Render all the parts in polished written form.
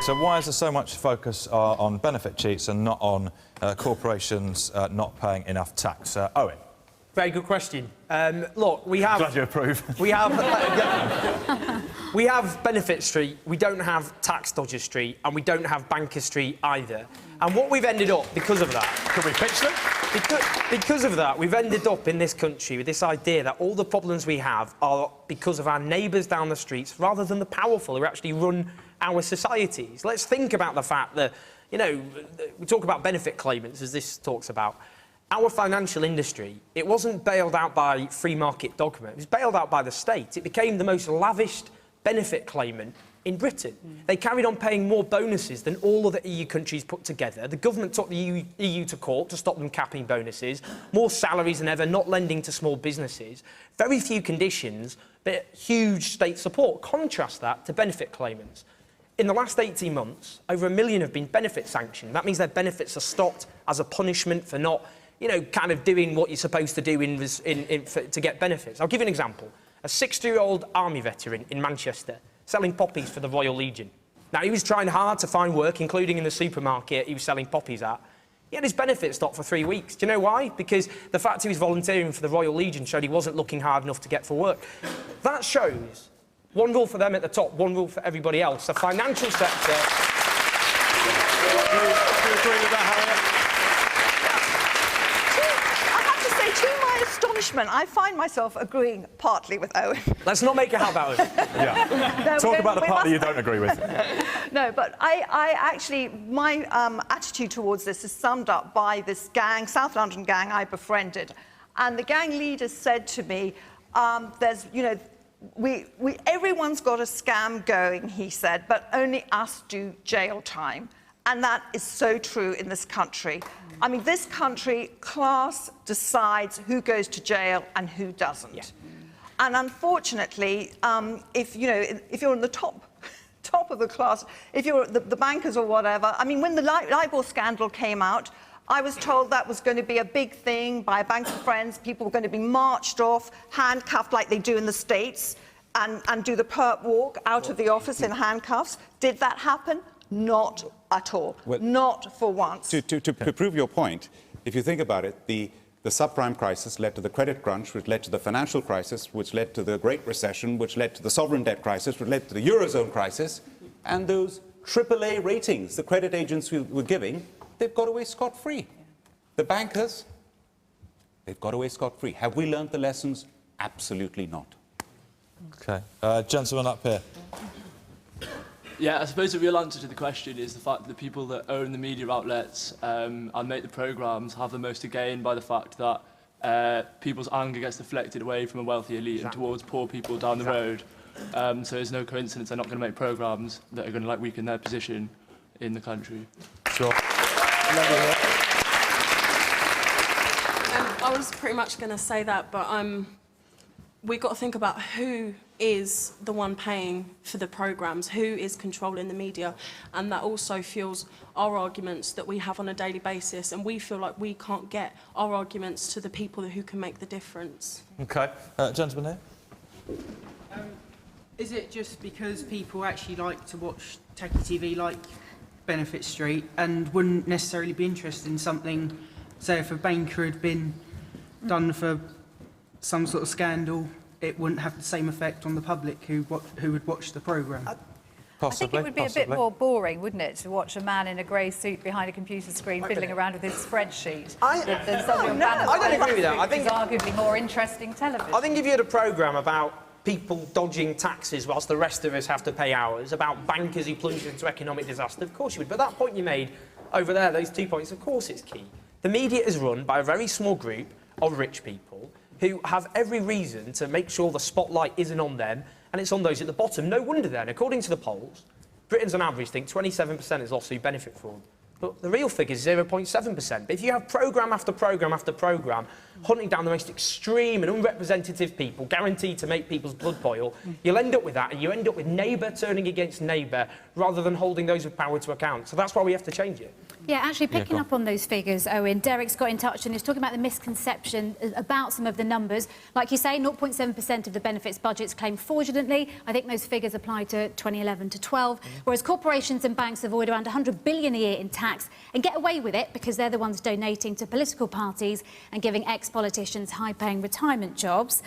So why is there so much focus on benefit cheats and not on corporations not paying enough tax? Owen? Very good question. Look, we have... Glad you approve. We have... we have Benefit Street, we don't have Tax Dodger Street, and we don't have Banker Street either. And what we've ended up, because of that... Could we pitch them? Because of that, we've ended up in this country with this idea that all the problems we have are because of our neighbours down the streets, rather than the powerful who actually run our societies. Let's think about the fact that, you know, we talk about benefit claimants, as this talks about. Our financial industry, it wasn't bailed out by free market dogma, it was bailed out by the state. It became the most lavished benefit claimant in Britain. They carried on paying more bonuses than all other EU countries put together. The government took the EU to court to stop them capping bonuses, more salaries than ever, not lending to small businesses. Very few conditions, but huge state support. Contrast that to benefit claimants. In the last 18 months, over 1 million have been benefit sanctioned. That means their benefits are stopped as a punishment for not, you know, kind of doing what you're supposed to do to get benefits. I'll give you an example. A 60-year-old army veteran in Manchester selling poppies for the Royal Legion. Now, he was trying hard to find work, including in the supermarket he was selling poppies at. He had his benefits stopped for 3 weeks. Do you know why? Because the fact he was volunteering for the Royal Legion showed he wasn't looking hard enough to get for work. That shows one rule for them at the top, one rule for everybody else. The financial sector... Do you agree with that, Harriet? I find myself agreeing partly with Owen. Let's not make a how about it. Yeah. No, talk about the part that you don't agree with. No, but I actually, my attitude towards this is summed up by this gang, South London gang I befriended. And the gang leader said to me, there's, you know, everyone's got a scam going, he said, but only us do jail time. And that is so true in this country. I mean, this country, class decides who goes to jail and who doesn't. Yeah. And unfortunately, if you're in the top of the class, if you're the bankers or whatever, I mean, when the LIBOR scandal came out, I was told that was going to be a big thing by a bank of friends. People were going to be marched off, handcuffed like they do in the States, and do the perp walk out of the office in handcuffs. Did that happen? Not at all. Well, not for once. To prove your point, if you think about it, the subprime crisis led to the credit crunch, which led to the financial crisis, which led to the Great Recession, which led to the sovereign debt crisis, which led to the Eurozone crisis, and those AAA ratings the credit agents were giving, they've got away scot-free. The bankers, they've got away scot-free. Have we learned the lessons? Absolutely not. OK. Gentleman up here. Yeah, I suppose the real answer to the question is the fact that the people that own the media outlets and make the programmes have the most to gain by the fact that people's anger gets deflected away from a wealthy elite and towards poor people down the road. So there's no coincidence they're not going to make programmes that are going to weaken their position in the country. Sure. I was pretty much going to say that, but we've got to think about who is the one paying for the programmes, who is controlling the media, and that also fuels our arguments that we have on a daily basis, and we feel like we can't get our arguments to the people who can make the difference. OK. Gentleman here. Is it just because people actually like to watch techie TV like Benefit Street and wouldn't necessarily be interested in something, say if a banker had been done for some sort of scandal, it wouldn't have the same effect on the public who would watch the programme? Possibly. I think it would be a bit more boring, wouldn't it, to watch a man in a grey suit behind a computer screen fiddling around with his spreadsheet than somebody on Banner. I don't agree with that. I think it's arguably more interesting television. I think if you had a programme about people dodging taxes whilst the rest of us have to pay ours, about bankers who plunge into economic disaster, of course you would. But that point you made over there, those 2 points, of course it's key. The media is run by a very small group of rich people who have every reason to make sure the spotlight isn't on them and it's on those at the bottom. No wonder then, according to the polls, Britons on average think 27% is lost through benefit fraud. But the real figure is 0.7%. But if you have programme after programme after programme hunting down the most extreme and unrepresentative people, guaranteed to make people's blood boil, you'll end up with that, and you end up with neighbour turning against neighbour rather than holding those with power to account. So that's why we have to change it. Yeah, actually picking up on those figures, Owen, Derek's got in touch and he's talking about the misconception about some of the numbers. Like you say, 0.7% of the benefits budget's claimed fraudulently. I think those figures apply to 2011 to 12, whereas corporations and banks avoid around 100 billion a year in tax and get away with it because they're the ones donating to political parties and giving ex-politicians high-paying retirement jobs.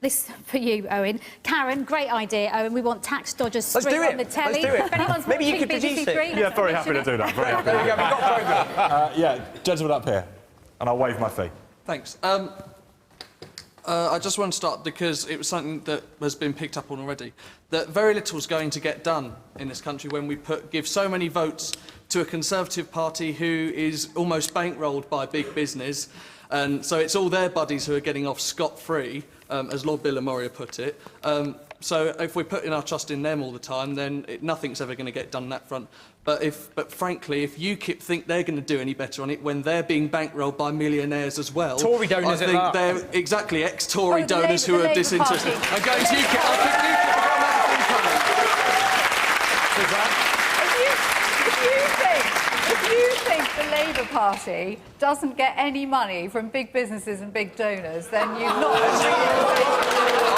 This for you, Owen. Karen, great idea, Owen. We want tax dodgers straight on the telly. Let's do it. If anyone's Maybe you watching could produce BBC it. Three, Yeah, very happy to do that. Very happy. There you go, we've got programme. Yeah, gentleman up here, and I'll waive my fee. Thanks. I just want to start because it was something that has been picked up on already, that very little is going to get done in this country when we give so many votes to a Conservative Party who is almost bankrolled by big business. And so it's all their buddies who are getting off scot-free, as Lord Bilimoria put it. So if we're putting our trust in them all the time, then nothing's ever going to get done on that front. But frankly, if UKIP think they're going to do any better on it when they're being bankrolled by millionaires as well, Tory donors I think they're exactly ex-Tory donors who are disinterested. I'm going to UKIP. I think UKIP have got another thing coming. If you think the Labour Party doesn't get any money from big businesses and big donors, then you've not...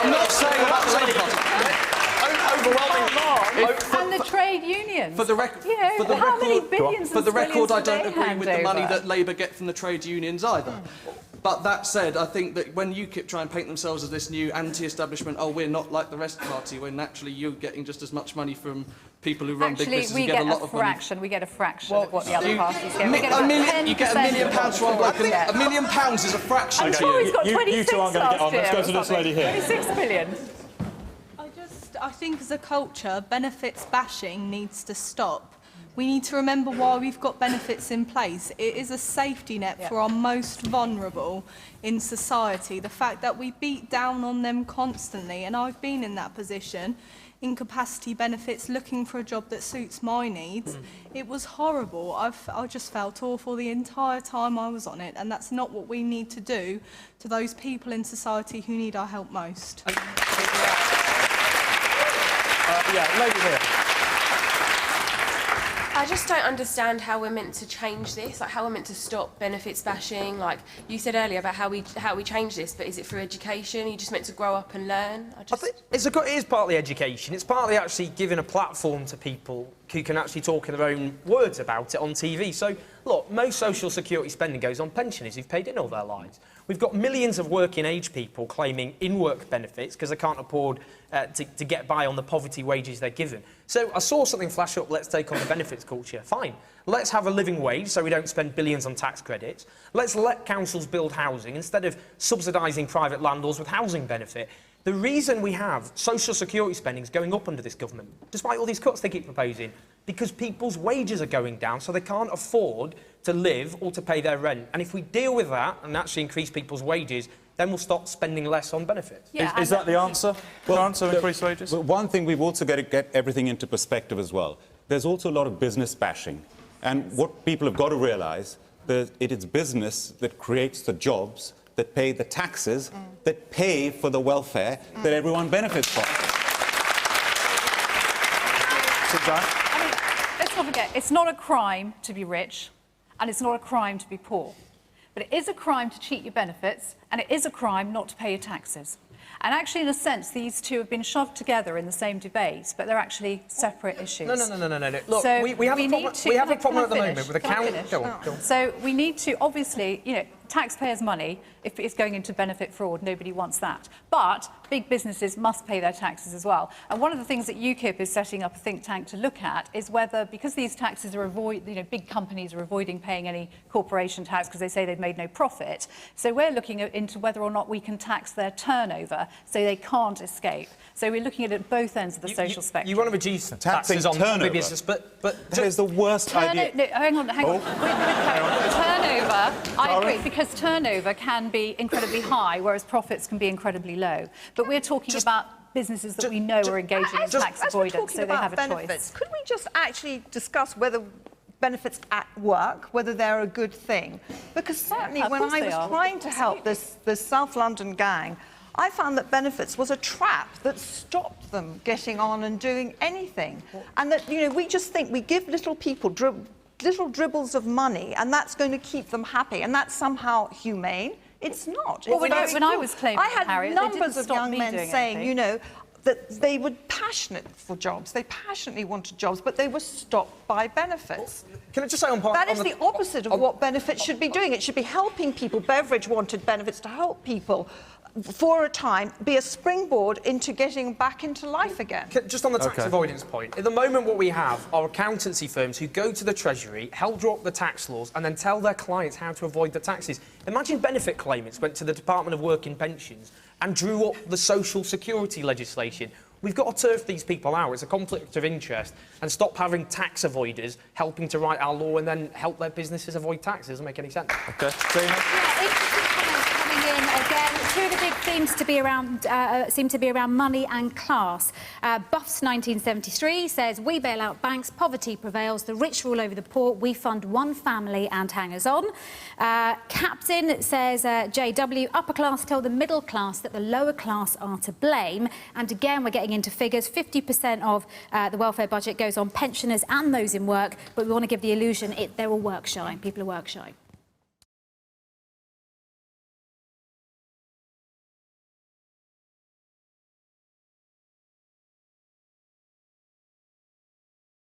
I'm not saying about the Labour Party. And the trade unions. For the record, you know, how many billions for the record, I do don't they agree hand with the money over? that Labour get from the trade unions either. But that said, I think that when UKIP try and paint themselves as this new anti-establishment, oh, we're not like the rest of the party, when actually you're getting just as much money from people who run big businesses we and get a lot a of money. fraction. We get a fraction of what the other parties get. We get You get £1 million from one bloke, and £1 million is a fraction I'm to sure you. he's got 26 you two aren't going to get on. Let's go to this lady here. 26 billion. I think as a culture, benefits bashing needs to stop. We need to remember why we've got benefits in place. It is a safety net for our most vulnerable in society. The fact that we beat down on them constantly, and I've been in that position, incapacity benefits, looking for a job that suits my needs. It was horrible. I just felt awful the entire time I was on it, and that's not what we need to do to those people in society who need our help most. Yeah, lady here. I just don't understand how we're meant to change this, like how we're meant to stop benefits bashing. Like you said earlier about how we change this, but is it through education? Are you just meant to grow up and learn? I think it is partly education. It's partly actually giving a platform to people who can actually talk in their own words about it on TV. So, look, most social security spending goes on pensioners who've paid in all their lives. We've got millions of working age people claiming in-work benefits because they can't afford to get by on the poverty wages they're given. So I saw something flash up, let's take on the benefits culture. Fine. Let's have a living wage so we don't spend billions on tax credits. Let's let councils build housing instead of subsidising private landlords with housing benefit. The reason we have social security spending is going up under this government, despite all these cuts they keep proposing, because people's wages are going down, so they can't afford to live or to pay their rent. And if we deal with that and actually increase people's wages, then we'll stop spending less on benefits. Yeah, is that the answer? Well, the answer, increase wages? Well, one thing we've also got to get everything into perspective as well. There's also a lot of business bashing. And what people have got to realise, that it is business that creates the jobs, that pay the taxes, that pay for the welfare that everyone benefits from. I mean, let's not forget, it's not a crime to be rich, and it's not a crime to be poor. But it is a crime to cheat your benefits, and it is a crime not to pay your taxes. And actually, in a sense, these two have been shoved together in the same debate, but they're actually separate issues. No. Look, so we have a problem at the moment with the count. Go on. So we need to, obviously, you know, taxpayers' money, if it's going into benefit fraud, nobody wants that. But big businesses must pay their taxes as well. And one of the things that UKIP is setting up a think tank to look at is whether, because these taxes are big companies are avoiding paying any corporation tax because they say they've made no profit. So we're looking into whether or not we can tax their turnover so they can't escape. So we're looking at it at both ends of the social spectrum. You want to reduce taxes on turnover. big business, but that is the worst idea. No, hang on. Turnover, I agree, because turnover can be incredibly high, whereas profits can be incredibly low. But we're talking about businesses that we know are engaging in tax avoidance, so they have a choice. Could we just actually discuss whether benefits at work, whether they're a good thing? Because certainly when I was trying to help this South London gang, I found that benefits was a trap that stopped them getting on and doing anything. And that, you know, we just think we give little people little dribbles of money and that's going to keep them happy and that's somehow humane. It's not. Well, It's when I was claiming, I had Harriet, they numbers didn't of stop young me men doing saying, anything. you know, that they were passionate for jobs. They passionately wanted jobs, but they were stopped by benefits. Can I just say on part... That is on the opposite of what benefits should be doing. It should be helping people. Beveridge wanted benefits to help people for a time, be a springboard into getting back into life again. Just on the tax avoidance point, at the moment what we have are accountancy firms who go to the Treasury, help draw up the tax laws and then tell their clients how to avoid the taxes. Imagine benefit claimants went to the Department of Work and Pensions and drew up the social security legislation. We've got to turf these people out. It's a conflict of interest and stop having tax avoiders helping to write our law and then help their businesses avoid taxes. It doesn't make any sense. OK. Tina? Yeah, interesting comments coming in again. Two of the big themes seem to be around money and class. Buffs 1973 says, we bail out banks, poverty prevails, the rich rule over the poor, we fund one family and hangers-on. Captain says, JW, upper class tell the middle class that the lower class are to blame. And again, we're getting into figures. 50% of the welfare budget goes on pensioners and those in work, but we want to give the illusion they're all work shy. People are work shy.